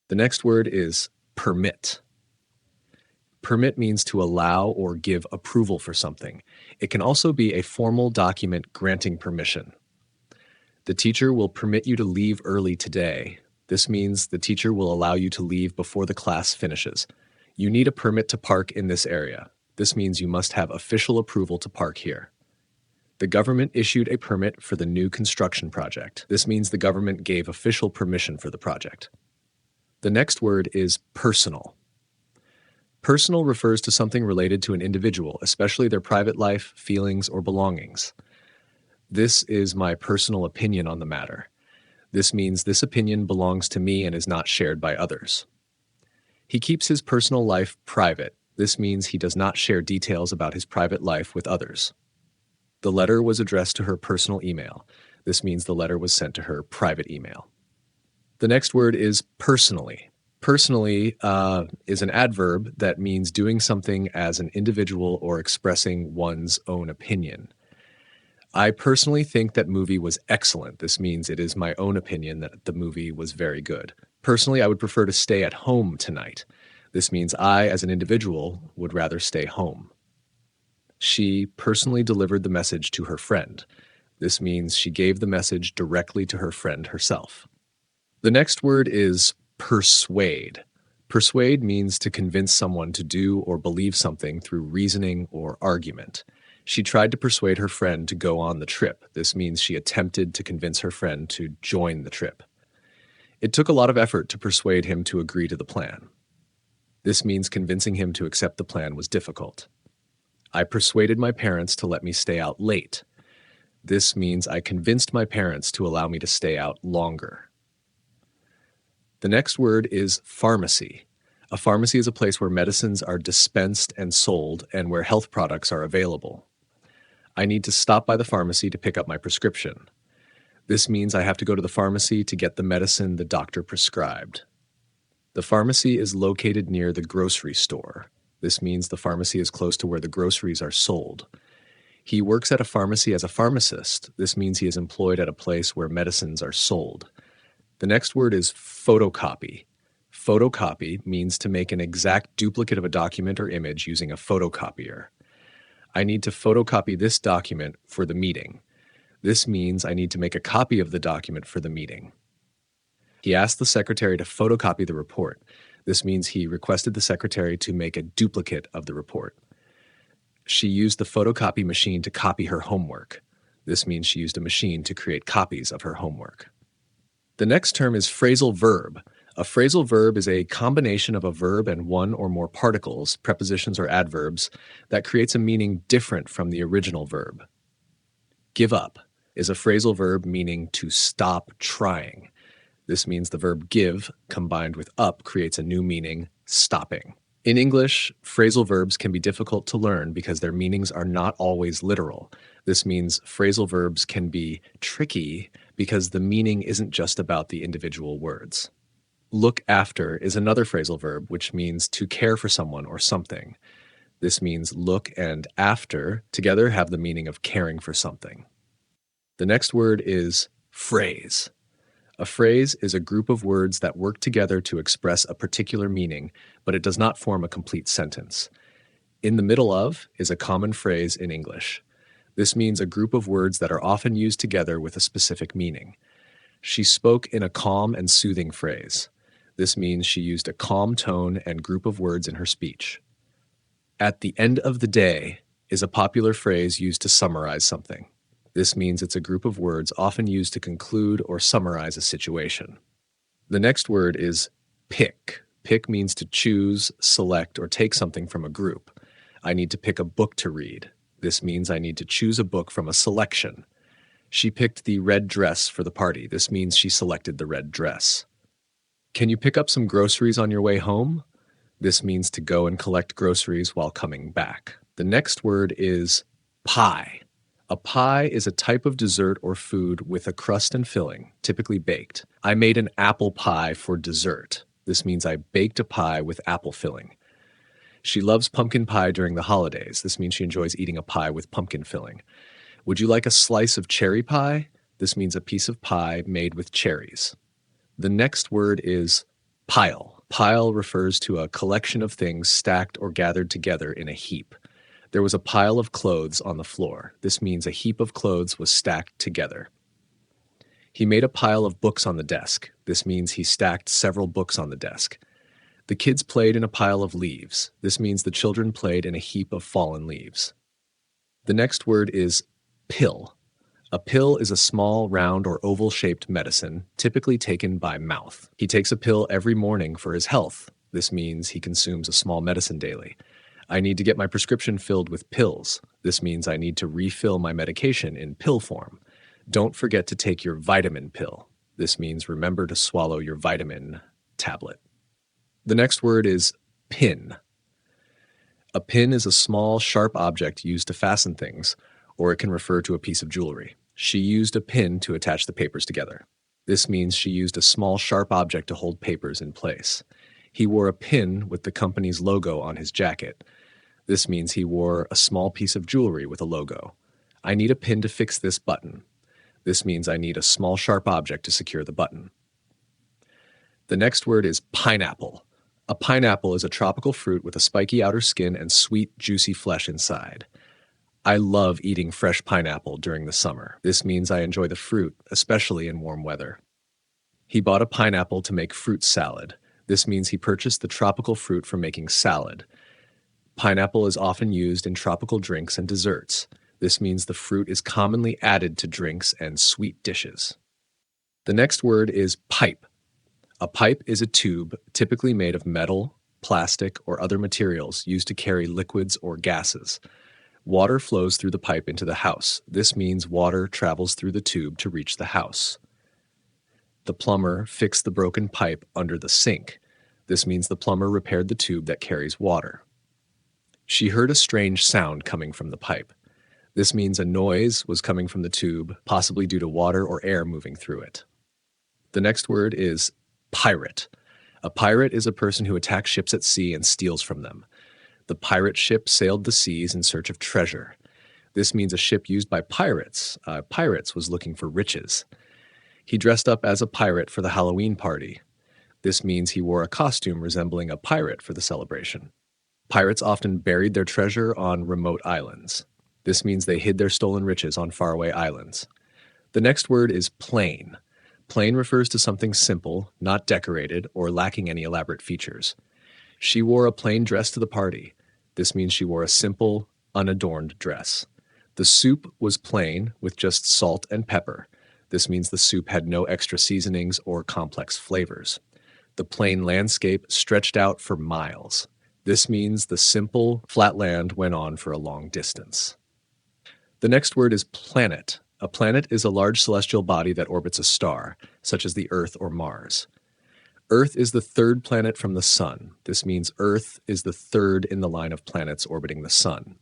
The next word is permit. Permit means to allow or give approval for something. It can also be a formal document granting permission. The teacher will permit you to leave early today. This means the teacher will allow you to leave before the class finishes. You need a permit to park in this area. This means you must have official approval to park here. The government issued a permit for the new construction project. This means the government gave official permission for the project. The next word is personal. Personal refers to something related to an individual, especially their private life, feelings, or belongings. This is my personal opinion on the matter. This means this opinion belongs to me and is not shared by others. He keeps his personal life private. This means he does not share details about his private life with others. The letter was addressed to her personal email. This means the letter was sent to her private email. The next word is personally. Personally is an adverb that means doing something as an individual or expressing one's own opinion. I personally think that movie was excellent. This means it is my own opinion that the movie was very good. Personally, I would prefer to stay at home tonight. This means I, as an individual, would rather stay home. She personally delivered the message to her friend. This means she gave the message directly to her friend herself. The next word is persuade. Persuade means to convince someone to do or believe something through reasoning or argument. She tried to persuade her friend to go on the trip. This means she attempted to convince her friend to join the trip. It took a lot of effort to persuade him to agree to the plan. This means convincing him to accept the plan was difficult. I persuaded my parents to let me stay out late. This means I convinced my parents to allow me to stay out longer. The next word is pharmacy. A pharmacy is a place where medicines are dispensed and sold and where health products are available. I need to stop by the pharmacy to pick up my prescription. This means I have to go to the pharmacy to get the medicine the doctor prescribed. The pharmacy is located near the grocery store. This means the pharmacy is close to where the groceries are sold. He works at a pharmacy as a pharmacist. This means he is employed at a place where medicines are sold. The next word is photocopy. Photocopy means to make an exact duplicate of a document or image using a photocopier. I need to photocopy this document for the meeting. This means I need to make a copy of the document for the meeting. He asked the secretary to photocopy the report. This means he requested the secretary to make a duplicate of the report. She used the photocopy machine to copy her homework. This means she used a machine to create copies of her homework. The next term is phrasal verb. A phrasal verb is a combination of a verb and one or more particles, prepositions, or adverbs that creates a meaning different from the original verb. Give up is a phrasal verb meaning to stop trying. This means the verb give combined with up creates a new meaning, stopping. In English, phrasal verbs can be difficult to learn because their meanings are not always literal. This means phrasal verbs can be tricky because the meaning isn't just about the individual words. Look after is another phrasal verb which means to care for someone or something. This means look and after together have the meaning of caring for something. The next word is phrase. A phrase is a group of words that work together to express a particular meaning, but it does not form a complete sentence. In the middle of is a common phrase in English. This means a group of words that are often used together with a specific meaning. She spoke in a calm and soothing phrase. This means she used a calm tone and group of words in her speech. At the end of the day is a popular phrase used to summarize something. This means it's a group of words often used to conclude or summarize a situation. The next word is pick. Pick means to choose, select, or take something from a group. I need to pick a book to read. This means I need to choose a book from a selection. She picked the red dress for the party. This means she selected the red dress. Can you pick up some groceries on your way home? This means to go and collect groceries while coming back. The next word is pie. A pie is a type of dessert or food with a crust and filling, typically baked. I made an apple pie for dessert. This means I baked a pie with apple filling. She loves pumpkin pie during the holidays. This means she enjoys eating a pie with pumpkin filling. Would you like a slice of cherry pie? This means a piece of pie made with cherries. The next word is Pile. Pile refers to a collection of things stacked or gathered together in a heap. There was a pile of clothes on the floor. This means a heap of clothes was stacked together. He made a pile of books on the desk. This means he stacked several books on the desk. The kids played in a pile of leaves. This means the children played in a heap of fallen leaves. The next word is pill. A pill is a small, round, or oval-shaped medicine, typically taken by mouth. He takes a pill every morning for his health. This means he consumes a small medicine daily. I need to get my prescription filled with pills. This means I need to refill my medication in pill form. Don't forget to take your vitamin pill. This means remember to swallow your vitamin tablet. The next word is pin. A pin is a small, sharp object used to fasten things, or it can refer to a piece of jewelry. She used a pin to attach the papers together. This means she used a small, sharp object to hold papers in place. He wore a pin with the company's logo on his jacket. This means he wore a small piece of jewelry with a logo. I need a pin to fix this button. This means I need a small, sharp object to secure the button. The next word is pineapple. A pineapple is a tropical fruit with a spiky outer skin and sweet, juicy flesh inside. I love eating fresh pineapple during the summer. This means I enjoy the fruit, especially in warm weather. He bought a pineapple to make fruit salad. This means he purchased the tropical fruit for making salad. Pineapple is often used in tropical drinks and desserts. This means the fruit is commonly added to drinks and sweet dishes. The next word is pipe. A pipe is a tube typically made of metal, plastic, or other materials used to carry liquids or gases. Water flows through the pipe into the house. This means water travels through the tube to reach the house. The plumber fixed the broken pipe under the sink. This means the plumber repaired the tube that carries water. She heard a strange sound coming from the pipe. This means a noise was coming from the tube, possibly due to water or air moving through it. The next word is pirate. A pirate is a person who attacks ships at sea and steals from them. The pirate ship sailed the seas in search of treasure. This means a ship used by pirates. Pirates was looking for riches. He dressed up as a pirate for the Halloween party. This means he wore a costume resembling a pirate for the celebration. Pirates often buried their treasure on remote islands. This means they hid their stolen riches on faraway islands. The next word is plain. Plain refers to something simple, not decorated, or lacking any elaborate features. She wore a plain dress to the party. This means she wore a simple, unadorned dress. The soup was plain with just salt and pepper. This means the soup had no extra seasonings or complex flavors. The plain landscape stretched out for miles. This means the simple, flat land went on for a long distance. The next word is planet. A planet is a large celestial body that orbits a star, such as the Earth or Mars. Earth is the third planet from the Sun. This means Earth is the third in the line of planets orbiting the Sun.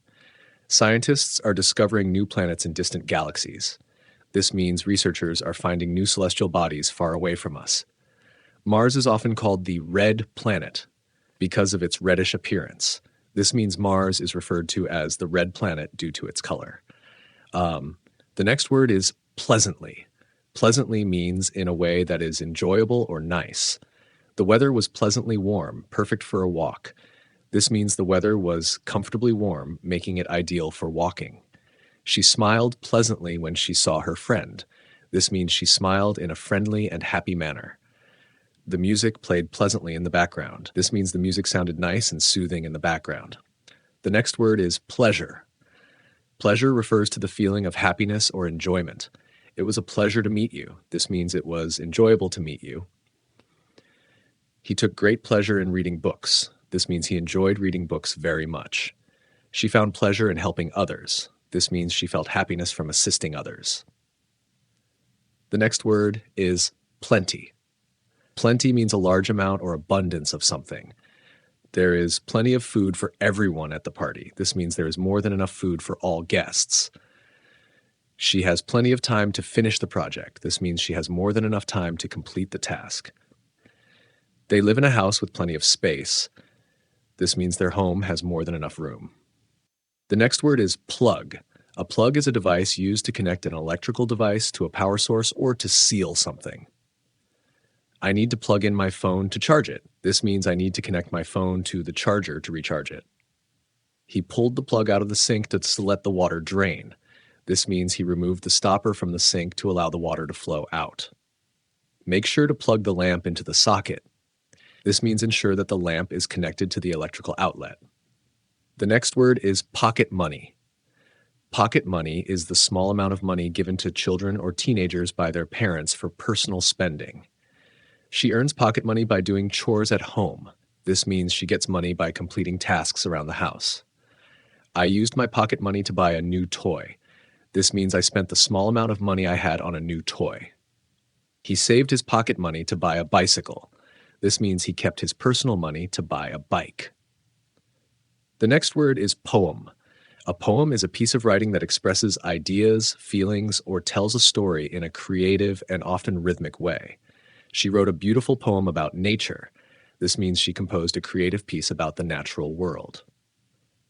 Scientists are discovering new planets in distant galaxies. This means researchers are finding new celestial bodies far away from us. Mars is often called the red planet because of its reddish appearance. This means Mars is referred to as the red planet due to its color. The next word is pleasantly. Pleasantly means in a way that is enjoyable or nice. The weather was pleasantly warm, perfect for a walk. This means the weather was comfortably warm, making it ideal for walking. She smiled pleasantly when she saw her friend. This means she smiled in a friendly and happy manner. The music played pleasantly in the background. This means the music sounded nice and soothing in the background. The next word is pleasure. Pleasure refers to the feeling of happiness or enjoyment. It was a pleasure to meet you. This means it was enjoyable to meet you. He took great pleasure in reading books. This means he enjoyed reading books very much. She found pleasure in helping others. This means she felt happiness from assisting others. The next word is plenty. Plenty means a large amount or abundance of something. There is plenty of food for everyone at the party. This means there is more than enough food for all guests. She has plenty of time to finish the project. This means she has more than enough time to complete the task. They live in a house with plenty of space. This means their home has more than enough room. The next word is plug. A plug is a device used to connect an electrical device to a power source or to seal something. I need to plug in my phone to charge it. This means I need to connect my phone to the charger to recharge it. He pulled the plug out of the sink to let the water drain. This means he removed the stopper from the sink to allow the water to flow out. Make sure to plug the lamp into the socket. This means ensure that the lamp is connected to the electrical outlet. The next word is pocket money. Pocket money is the small amount of money given to children or teenagers by their parents for personal spending. She earns pocket money by doing chores at home. This means she gets money by completing tasks around the house. I used my pocket money to buy a new toy. This means I spent the small amount of money I had on a new toy. He saved his pocket money to buy a bicycle. This means he kept his personal money to buy a bike. The next word is poem. A poem is a piece of writing that expresses ideas, feelings, or tells a story in a creative and often rhythmic way. She wrote a beautiful poem about nature. This means she composed a creative piece about the natural world.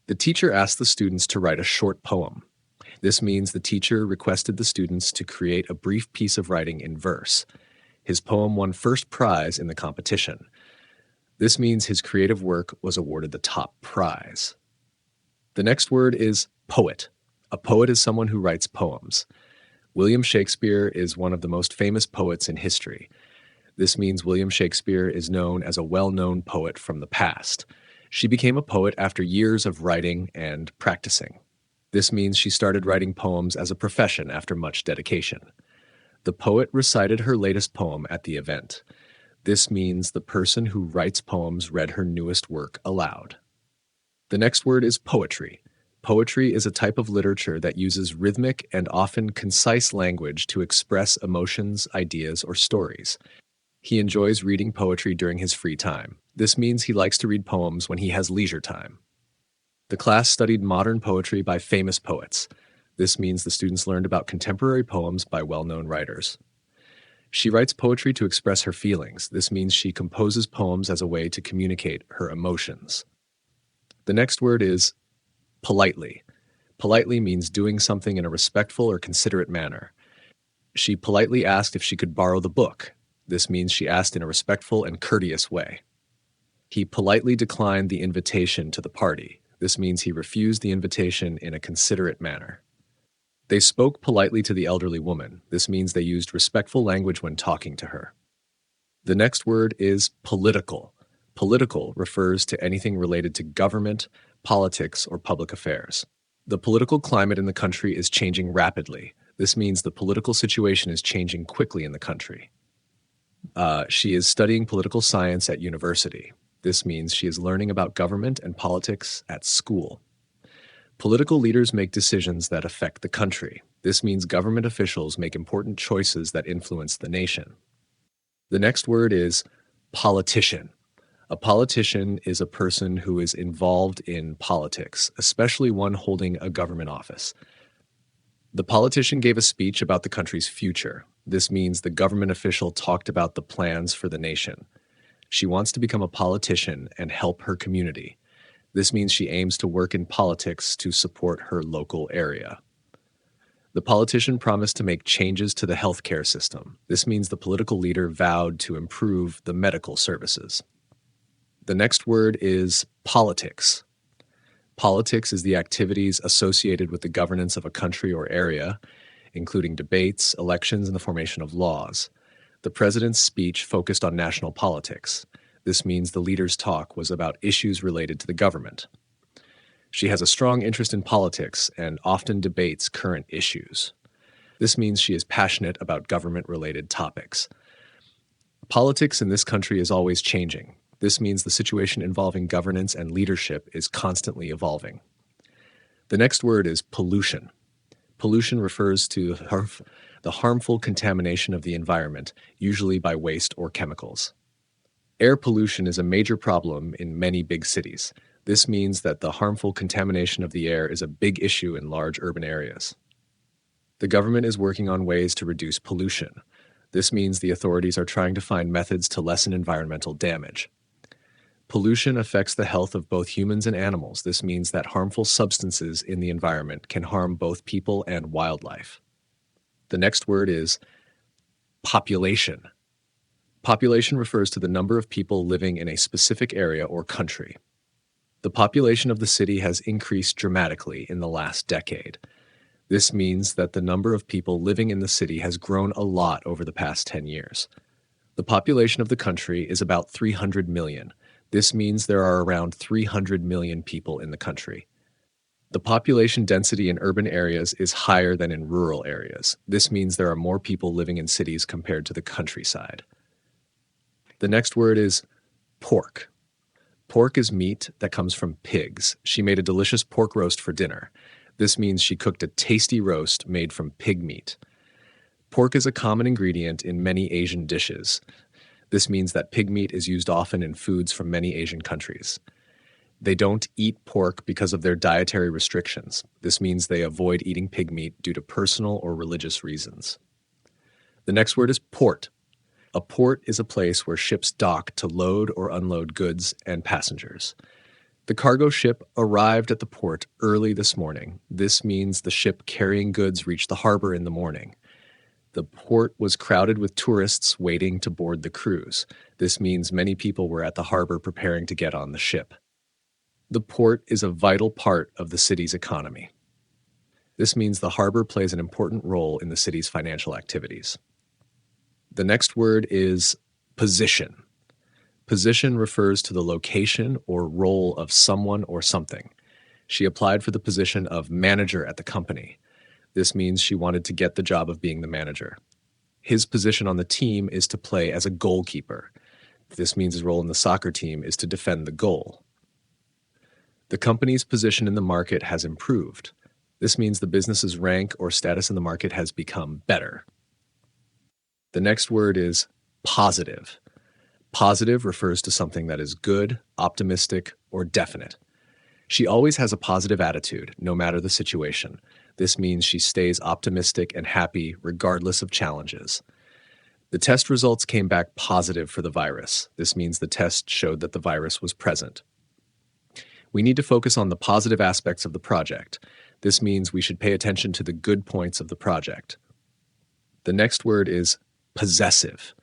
The teacher asked the students to write a short poem. This means the teacher requested the students to create a brief piece of writing in verse. His poem won first prize in the competition. This means his creative work was awarded the top prize. The next word is poet. A poet is someone who writes poems. William Shakespeare is one of the most famous poets in history. This means William Shakespeare is known as a well-known poet from the past. She became a poet after years of writing and practicing. This means she started writing poems as a profession after much dedication. The poet recited her latest poem at the event. This means the person who writes poems read her newest work aloud. The next word is poetry. Poetry is a type of literature that uses rhythmic and often concise language to express emotions, ideas, or stories. He enjoys reading poetry during his free time. This means he likes to read poems when he has leisure time. The class studied modern poetry by famous poets. This means the students learned about contemporary poems by well-known writers. She writes poetry to express her feelings. This means she composes poems as a way to communicate her emotions. The next word is politely. Politely means doing something in a respectful or considerate manner. She politely asked if she could borrow the book. This means she asked in a respectful and courteous way. He politely declined the invitation to the party. This means he refused the invitation in a considerate manner. They spoke politely to the elderly woman. This means they used respectful language when talking to her. The next word is political. Political refers to anything related to government, politics, or public affairs. The political climate in the country is changing rapidly. This means the political situation is changing quickly in the country. She is studying political science at university. This means she is learning about government and politics at school. Political leaders make decisions that affect the country. This means government officials make important choices that influence the nation. The next word is politician. A politician is a person who is involved in politics, especially one holding a government office. The politician gave a speech about the country's future. This means the government official talked about the plans for the nation. She wants to become a politician and help her community. This means she aims to work in politics to support her local area. The politician promised to make changes to the healthcare system. This means the political leader vowed to improve the medical services. The next word is politics. Politics is the activities associated with the governance of a country or area, including debates, elections, and the formation of laws. The president's speech focused on national politics. This means the leader's talk was about issues related to the government. She has a strong interest in politics and often debates current issues. This means she is passionate about government-related topics. Politics in this country is always changing. This means the situation involving governance and leadership is constantly evolving. The next word is pollution. Pollution refers to the harmful contamination of the environment, usually by waste or chemicals. Air pollution is a major problem in many big cities. This means that the harmful contamination of the air is a big issue in large urban areas. The government is working on ways to reduce pollution. This means the authorities are trying to find methods to lessen environmental damage. Pollution affects the health of both humans and animals. This means that harmful substances in the environment can harm both people and wildlife. The next word is population. Population refers to the number of people living in a specific area or country. The population of the city has increased dramatically in the last decade. This means that the number of people living in the city has grown a lot over the past 10 years. The population of the country is about 300 million. This means there are around 300 million people in the country. The population density in urban areas is higher than in rural areas. This means there are more people living in cities compared to the countryside. The next word is pork. Pork is meat that comes from pigs. She made a delicious pork roast for dinner. This means she cooked a tasty roast made from pig meat. Pork is a common ingredient in many Asian dishes. This means that pig meat is used often in foods from many Asian countries. They don't eat pork because of their dietary restrictions. This means they avoid eating pig meat due to personal or religious reasons. The next word is port. A port is a place where ships dock to load or unload goods and passengers. The cargo ship arrived at the port early this morning. This means the ship carrying goods reached the harbor in the morning. The port was crowded with tourists waiting to board the cruise. This means many people were at the harbor preparing to get on the ship. The port is a vital part of the city's economy. This means the harbor plays an important role in the city's financial activities. The next word is position. Position refers to the location or role of someone or something. She applied for the position of manager at the company. This means she wanted to get the job of being the manager. His position on the team is to play as a goalkeeper. This means his role in the soccer team is to defend the goal. The company's position in the market has improved. This means the business's rank or status in the market has become better. The next word is positive. Positive refers to something that is good, optimistic, or definite. She always has a positive attitude, no matter the situation. This means she stays optimistic and happy regardless of challenges. The test results came back positive for the virus. This means the test showed that the virus was present. We need to focus on the positive aspects of the project. This means we should pay attention to the good points of the project. The next word is possessive.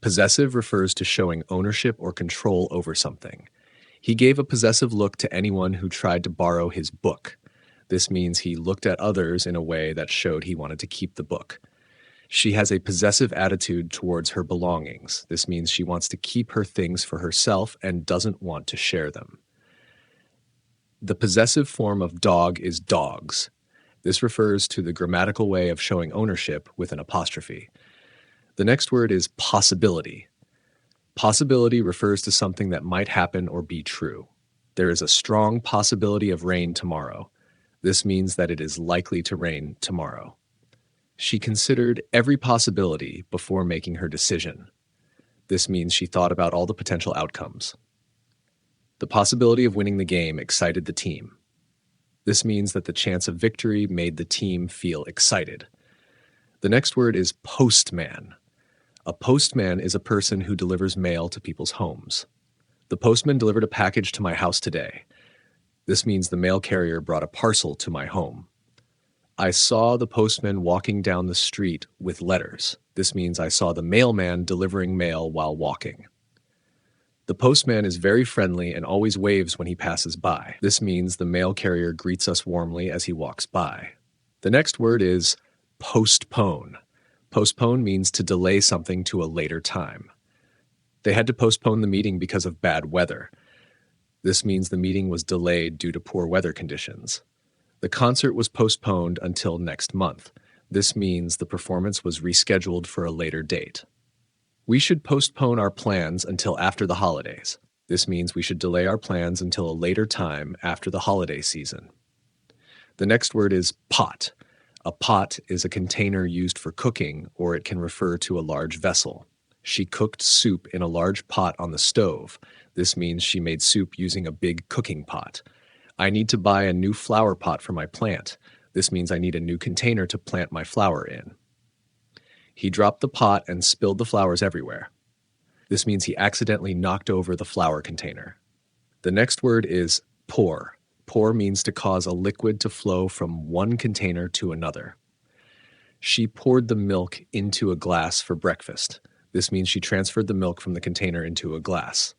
Possessive refers to showing ownership or control over something. He gave a possessive look to anyone who tried to borrow his book. This means he looked at others in a way that showed he wanted to keep the book. She has a possessive attitude towards her belongings. This means she wants to keep her things for herself and doesn't want to share them. The possessive form of dog is dogs. This refers to the grammatical way of showing ownership with an apostrophe. The next word is possibility. Possibility refers to something that might happen or be true. There is a strong possibility of rain tomorrow. This means that it is likely to rain tomorrow. She considered every possibility before making her decision. This means she thought about all the potential outcomes. The possibility of winning the game excited the team. This means that the chance of victory made the team feel excited. The next word is postman. A postman is a person who delivers mail to people's homes. The postman delivered a package to my house today. This means the mail carrier brought a parcel to my home. I saw the postman walking down the street with letters. This means I saw the mailman delivering mail while walking. The postman is very friendly and always waves when he passes by. This means the mail carrier greets us warmly as he walks by. The next word is postpone. Postpone means to delay something to a later time. They had to postpone the meeting because of bad weather. This means the meeting was delayed due to poor weather conditions. The concert was postponed until next month. This means the performance was rescheduled for a later date. We should postpone our plans until after the holidays. This means we should delay our plans until a later time after the holiday season. The next word is pot. A pot is a container used for cooking, or it can refer to a large vessel. She cooked soup in a large pot on the stove. This means she made soup using a big cooking pot. I need to buy a new flower pot for my plant. This means I need a new container to plant my flower in. He dropped the pot and spilled the flowers everywhere. This means he accidentally knocked over the flower container. The next word is pour. Pour means to cause a liquid to flow from one container to another. She poured the milk into a glass for breakfast. This means she transferred the milk from the container into a glass.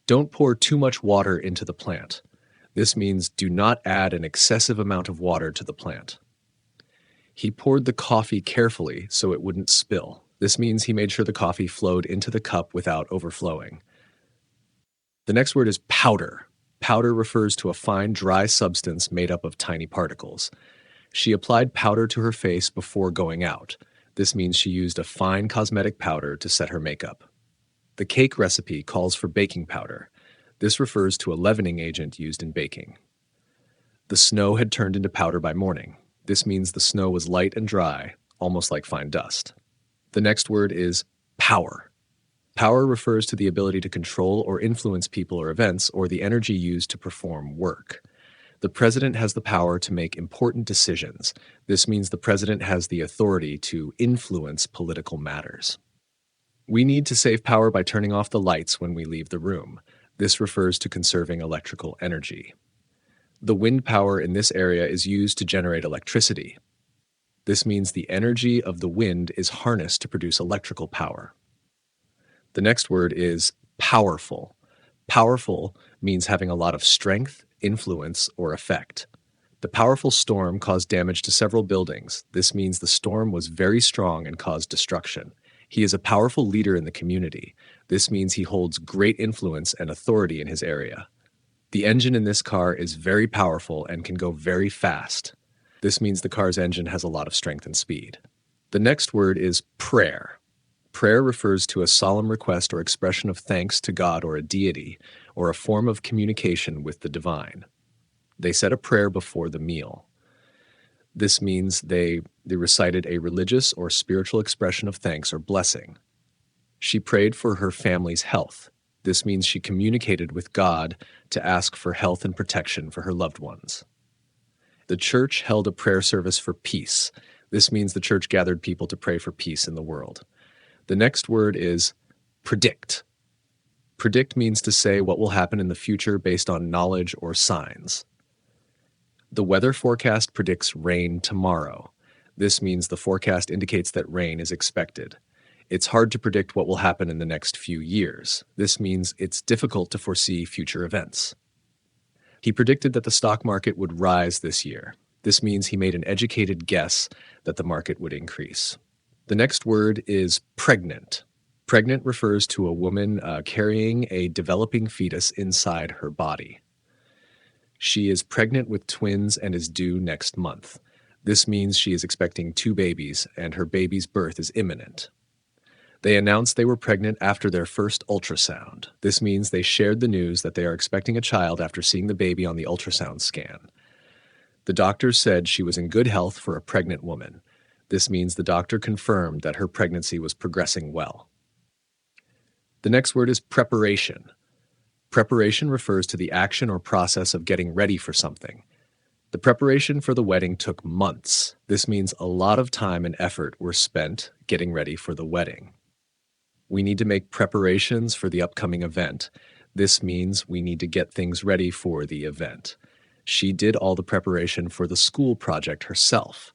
Don't pour too much water into the plant. This means do not add an excessive amount of water to the plant. He poured the coffee carefully so it wouldn't spill. This means he made sure the coffee flowed into the cup without overflowing. The next word is powder. Powder refers to a fine, dry substance made up of tiny particles. She applied powder to her face before going out. This means she used a fine cosmetic powder to set her makeup. The cake recipe calls for baking powder. This refers to a leavening agent used in baking. The snow had turned into powder by morning. This means the snow was light and dry, almost like fine dust. The next word is power. Power refers to the ability to control or influence people or events, or the energy used to perform work. The president has the power to make important decisions. This means the president has the authority to influence political matters. We need to save power by turning off the lights when we leave the room. This refers to conserving electrical energy. The wind power in this area is used to generate electricity. This means the energy of the wind is harnessed to produce electrical power. The next word is powerful. Powerful means having a lot of strength, influence, or effect. The powerful storm caused damage to several buildings. This means the storm was very strong and caused destruction. He is a powerful leader in the community. This means he holds great influence and authority in his area. The engine in this car is very powerful and can go very fast. This means the car's engine has a lot of strength and speed. The next word is prayer. Prayer refers to a solemn request or expression of thanks to God or a deity, or a form of communication with the divine. They said a prayer before the meal. This means they recited a religious or spiritual expression of thanks or blessing. She prayed for her family's health. This means she communicated with God to ask for health and protection for her loved ones. The church held a prayer service for peace. This means the church gathered people to pray for peace in the world. The next word is predict. Predict means to say what will happen in the future based on knowledge or signs. The weather forecast predicts rain tomorrow. This means the forecast indicates that rain is expected. It's hard to predict what will happen in the next few years. This means it's difficult to foresee future events. He predicted that the stock market would rise this year. This means he made an educated guess that the market would increase. The next word is pregnant. Pregnant refers to a woman carrying a developing fetus inside her body. She is pregnant with twins and is due next month. This means she is expecting 2 babies and her baby's birth is imminent. They announced they were pregnant after their first ultrasound. This means they shared the news that they are expecting a child after seeing the baby on the ultrasound scan. The doctors said she was in good health for a pregnant woman. This means the doctor confirmed that her pregnancy was progressing well. The next word is preparation. Preparation refers to the action or process of getting ready for something. The preparation for the wedding took months. This means a lot of time and effort were spent getting ready for the wedding. We need to make preparations for the upcoming event. This means we need to get things ready for the event. She did all the preparation for the school project herself.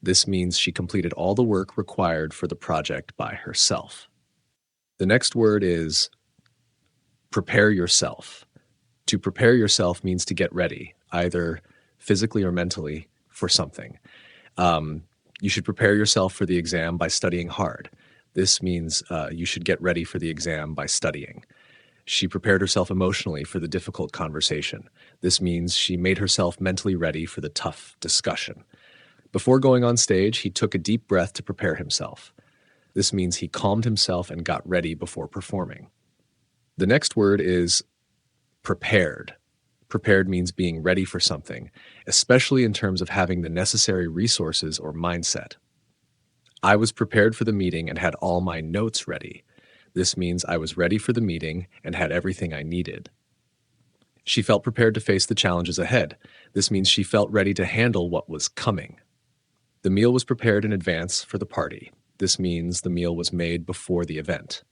This means she completed all the work required for the project by herself. The next word is prepare yourself. To prepare yourself means to get ready, either physically or mentally, for something. You should prepare yourself for the exam by studying hard. This means you should get ready for the exam by studying. She prepared herself emotionally for the difficult conversation. This means she made herself mentally ready for the tough discussion. Before going on stage, he took a deep breath to prepare himself. This means he calmed himself and got ready before performing. The next word is prepared. Prepared means being ready for something, especially in terms of having the necessary resources or mindset. I was prepared for the meeting and had all my notes ready. This means I was ready for the meeting and had everything I needed. She felt prepared to face the challenges ahead. This means she felt ready to handle what was coming. The meal was prepared in advance for the party. This means the meal was made before the event.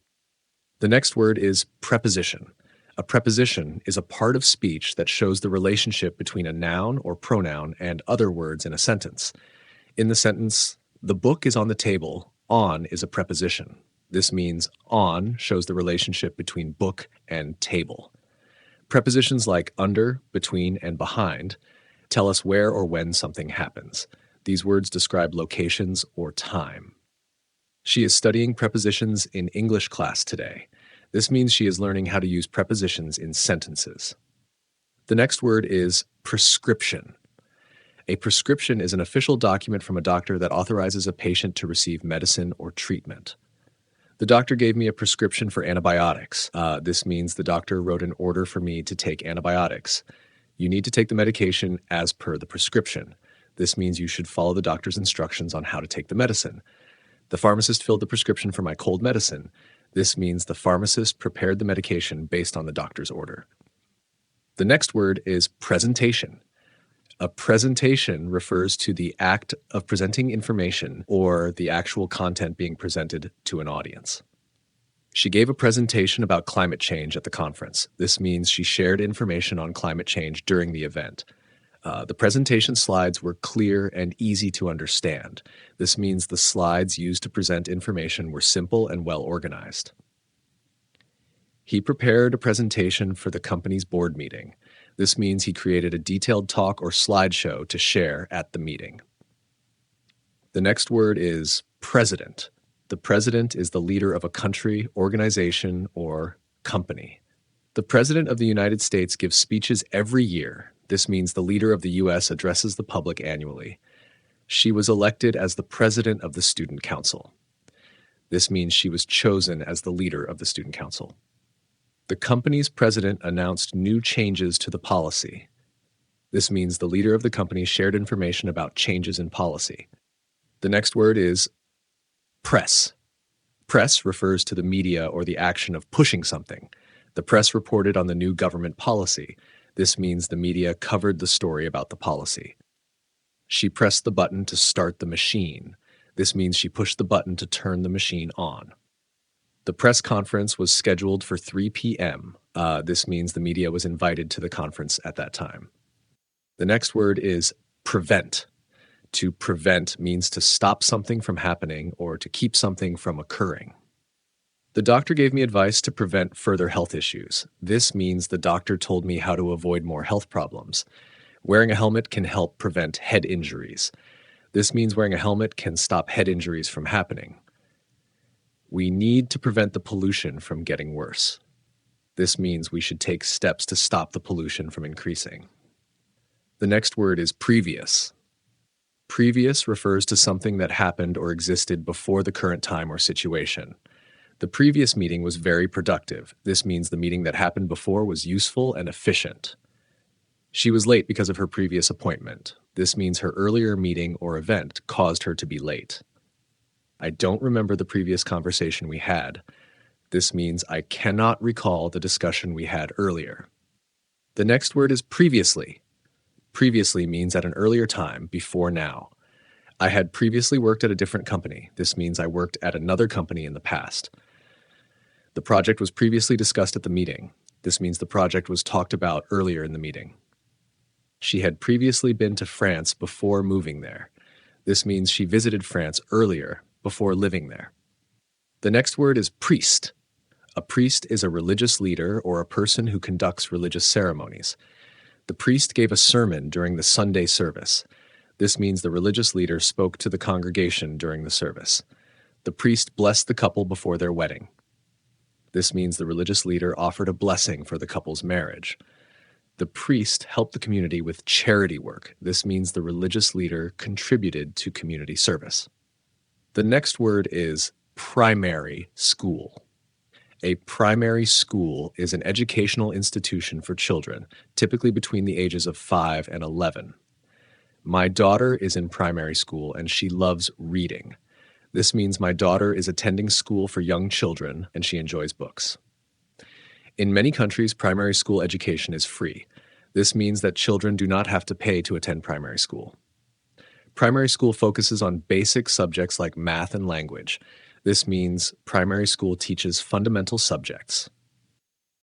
The next word is preposition. A preposition is a part of speech that shows the relationship between a noun or pronoun and other words in a sentence. In the sentence, "The book is on the table," on is a preposition. This means on shows the relationship between book and table. Prepositions like under, between, and behind tell us where or when something happens. These words describe locations or time. She is studying prepositions in English class today. This means she is learning how to use prepositions in sentences. The next word is prescription. A prescription is an official document from a doctor that authorizes a patient to receive medicine or treatment. The doctor gave me a prescription for antibiotics. This means the doctor wrote an order for me to take antibiotics. You need to take the medication as per the prescription. This means you should follow the doctor's instructions on how to take the medicine. The pharmacist filled the prescription for my cold medicine. This means the pharmacist prepared the medication based on the doctor's order. The next word is presentation. A presentation refers to the act of presenting information or the actual content being presented to an audience. She gave a presentation about climate change at the conference. This means she shared information on climate change during the event. The presentation slides were clear and easy to understand. This means the slides used to present information were simple and well organized. He prepared a presentation for the company's board meeting. This means he created a detailed talk or slideshow to share at the meeting. The next word is president. The president is the leader of a country, organization, or company. The President of the United States gives speeches every year. This means the leader of the U.S. addresses the public annually. She was elected as the president of the Student Council. This means she was chosen as the leader of the Student Council. The company's president announced new changes to the policy. This means the leader of the company shared information about changes in policy. The next word is press. Press refers to the media or the action of pushing something. The press reported on the new government policy. This means the media covered the story about the policy. She pressed the button to start the machine. This means she pushed the button to turn the machine on. The press conference was scheduled for 3 p.m. This means the media was invited to the conference at that time. The next word is prevent. To prevent means to stop something from happening or to keep something from occurring. The doctor gave me advice to prevent further health issues. This means the doctor told me how to avoid more health problems. Wearing a helmet can help prevent head injuries. This means wearing a helmet can stop head injuries from happening. We need to prevent the pollution from getting worse. This means we should take steps to stop the pollution from increasing. The next word is previous. Previous refers to something that happened or existed before the current time or situation. The previous meeting was very productive. This means the meeting that happened before was useful and efficient. She was late because of her previous appointment. This means her earlier meeting or event caused her to be late. I don't remember the previous conversation we had. This means I cannot recall the discussion we had earlier. The next word is previously. Previously means at an earlier time, before now. I had previously worked at a different company. This means I worked at another company in the past. The project was previously discussed at the meeting. This means the project was talked about earlier in the meeting. She had previously been to France before moving there. This means she visited France earlier, before living there. The next word is priest. A priest is a religious leader or a person who conducts religious ceremonies. The priest gave a sermon during the Sunday service. This means the religious leader spoke to the congregation during the service. The priest blessed the couple before their wedding. This means the religious leader offered a blessing for the couple's marriage. The priest helped the community with charity work. This means the religious leader contributed to community service. The next word is primary school. A primary school is an educational institution for children, typically between the ages of 5 and 11. My daughter is in primary school and she loves reading. This means my daughter is attending school for young children and she enjoys books. In many countries, primary school education is free. This means that children do not have to pay to attend primary school. Primary school focuses on basic subjects like math and language. This means primary school teaches fundamental subjects.